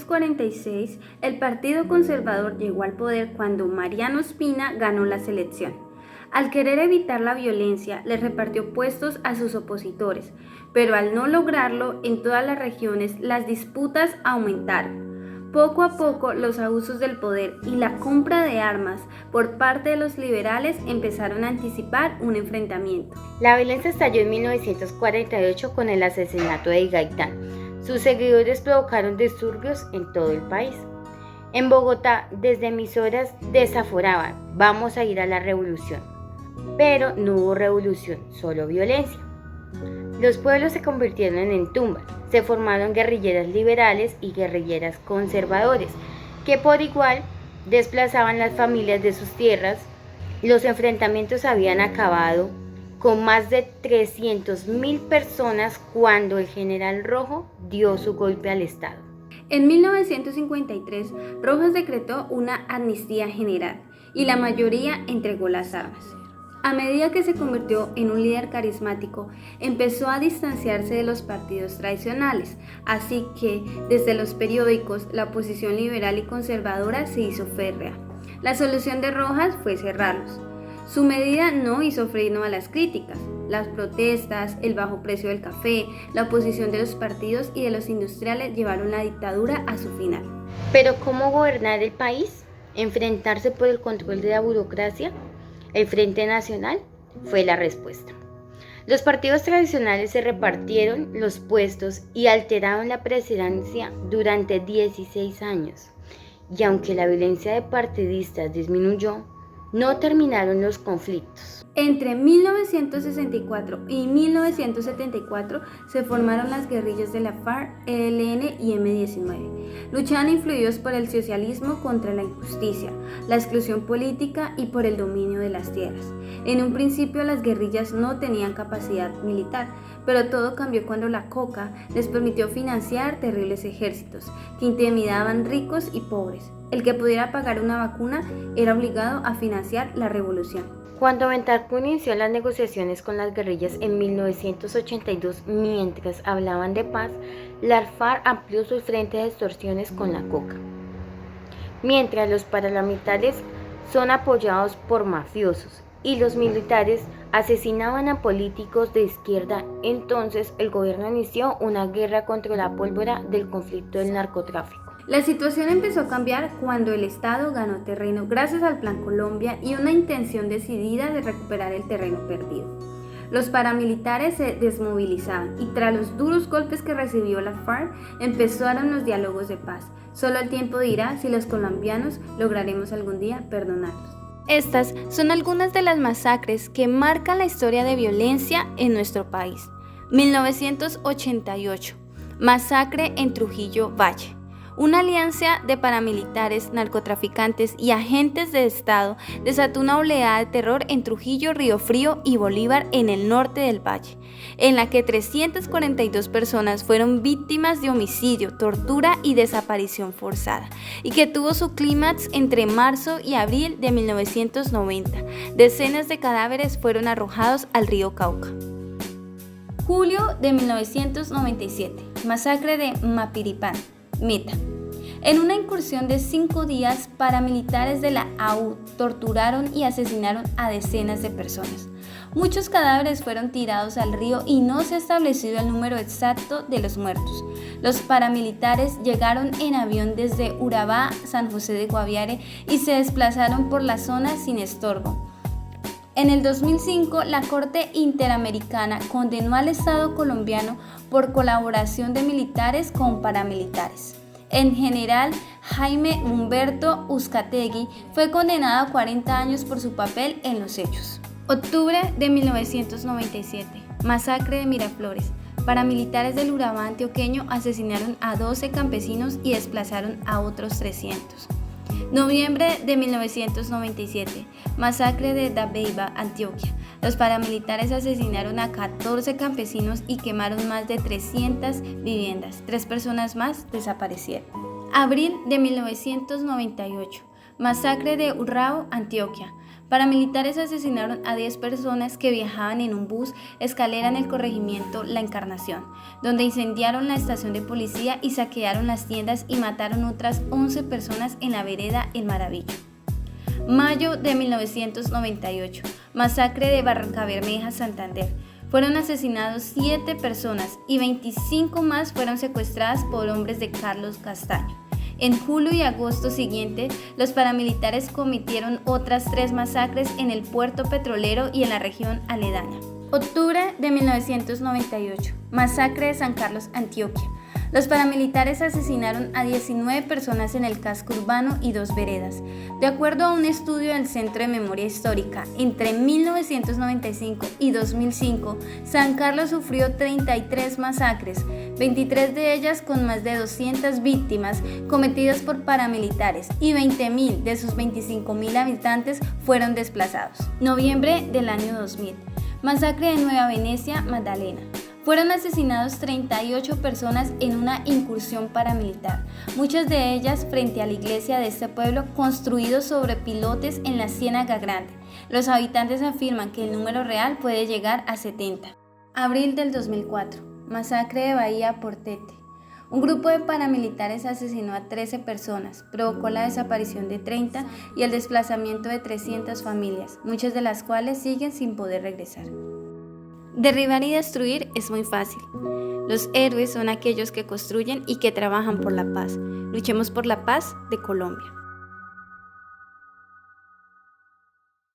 1946, el Partido Conservador llegó al poder cuando Mariano Ospina ganó la elección. Al querer evitar la violencia, le repartió puestos a sus opositores, pero al no lograrlo, en todas las regiones las disputas aumentaron. Poco a poco, los abusos del poder y la compra de armas por parte de los liberales empezaron a anticipar un enfrentamiento. La violencia estalló en 1948 con el asesinato de Gaitán. Sus seguidores provocaron disturbios en todo el país. En Bogotá, desde emisoras desaforaban: vamos a ir a la revolución. Pero no hubo revolución, solo violencia. Los pueblos se convirtieron en tumbas. Se formaron guerrilleras liberales y guerrilleras conservadores, que por igual desplazaban las familias de sus tierras. Los enfrentamientos habían acabado con más de 300.000 personas cuando el general Rojo dio su golpe al Estado. En 1953, Rojas decretó una amnistía general y la mayoría entregó las armas. A medida que se convirtió en un líder carismático, empezó a distanciarse de los partidos tradicionales, así que desde los periódicos la oposición liberal y conservadora se hizo férrea. La solución de Rojas fue cerrarlos. Su medida no hizo freno a las críticas. Las protestas, el bajo precio del café, la oposición de los partidos y de los industriales llevaron la dictadura a su final. ¿Pero cómo gobernar el país? ¿Enfrentarse por el control de la burocracia? El Frente Nacional fue la respuesta. Los partidos tradicionales se repartieron los puestos y alteraron la presidencia durante 16 años. Y aunque la violencia de partidistas disminuyó, no terminaron los conflictos. Entre 1964 y 1974 se formaron las guerrillas de la FARC, ELN y M-19. Luchaban influidos por el socialismo contra la injusticia, la exclusión política y por el dominio de las tierras. En un principio las guerrillas no tenían capacidad militar, pero todo cambió cuando la coca les permitió financiar terribles ejércitos que intimidaban ricos y pobres. El que pudiera pagar una vacuna era obligado a financiar la revolución. Cuando Betancur inició las negociaciones con las guerrillas en 1982, mientras hablaban de paz, la FARC amplió su frente de extorsiones con la coca. Mientras los paramilitares son apoyados por mafiosos y los militares asesinaban a políticos de izquierda, entonces el gobierno inició una guerra contra la pólvora del conflicto del narcotráfico. La situación empezó a cambiar cuando el Estado ganó terreno gracias al Plan Colombia y una intención decidida de recuperar el terreno perdido. Los paramilitares se desmovilizaban y tras los duros golpes que recibió la FARC empezaron los diálogos de paz. Solo el tiempo dirá si los colombianos lograremos algún día perdonarlos. Estas son algunas de las masacres que marcan la historia de violencia en nuestro país. 1988, masacre en Trujillo Valle. Una alianza de paramilitares, narcotraficantes y agentes de Estado desató una oleada de terror en Trujillo, Río Frío y Bolívar en el norte del valle, en la que 342 personas fueron víctimas de homicidio, tortura y desaparición forzada, y que tuvo su clímax entre marzo y abril de 1990. Decenas de cadáveres fueron arrojados al río Cauca. Julio de 1997, masacre de Mapiripán, Meta. En una incursión de 5 días, paramilitares de la AU torturaron y asesinaron a decenas de personas. Muchos cadáveres fueron tirados al río y no se ha establecido el número exacto de los muertos. Los paramilitares llegaron en avión desde Urabá, San José de Guaviare y se desplazaron por la zona sin estorbo. En el 2005, la Corte Interamericana condenó al Estado colombiano por colaboración de militares con paramilitares. En general, Jaime Humberto Uzcategui fue condenado a 40 años por su papel en los hechos. Octubre de 1997, masacre de Miraflores. Paramilitares del Urabá antioqueño asesinaron a 12 campesinos y desplazaron a otros 300. Noviembre de 1997, masacre de Dabeiba, Antioquia. Los paramilitares asesinaron a 14 campesinos y quemaron más de 300 viviendas. 3 personas más desaparecieron. Abril de 1998, masacre de Urrao, Antioquia. Paramilitares asesinaron a 10 personas que viajaban en un bus escalera en el corregimiento La Encarnación, donde incendiaron la estación de policía y saquearon las tiendas y mataron otras 11 personas en la vereda El Maravillo. Mayo de 1998, masacre de Barrancabermeja, Santander. Fueron asesinados 7 personas y 25 más fueron secuestradas por hombres de Carlos Castaño. En julio y agosto siguiente, los paramilitares cometieron otras 3 masacres en el puerto petrolero y en la región aledaña. Octubre de 1998, masacre de San Carlos, Antioquia. Los paramilitares asesinaron a 19 personas en el casco urbano y 2 veredas. De acuerdo a un estudio del Centro de Memoria Histórica, entre 1995 y 2005, San Carlos sufrió 33 masacres, 23 de ellas con más de 200 víctimas cometidas por paramilitares y 20.000 de sus 25.000 habitantes fueron desplazados. Noviembre del año 2000, masacre de Nueva Venecia, Magdalena. Fueron asesinados 38 personas en una incursión paramilitar, muchas de ellas frente a la iglesia de este pueblo construido sobre pilotes en la Ciénaga Grande. Los habitantes afirman que el número real puede llegar a 70. Abril del 2004, masacre de Bahía Portete. Un grupo de paramilitares asesinó a 13 personas, provocó la desaparición de 30 y el desplazamiento de 300 familias, muchas de las cuales siguen sin poder regresar. Derribar y destruir es muy fácil. Los héroes son aquellos que construyen y que trabajan por la paz. Luchemos por la paz de Colombia.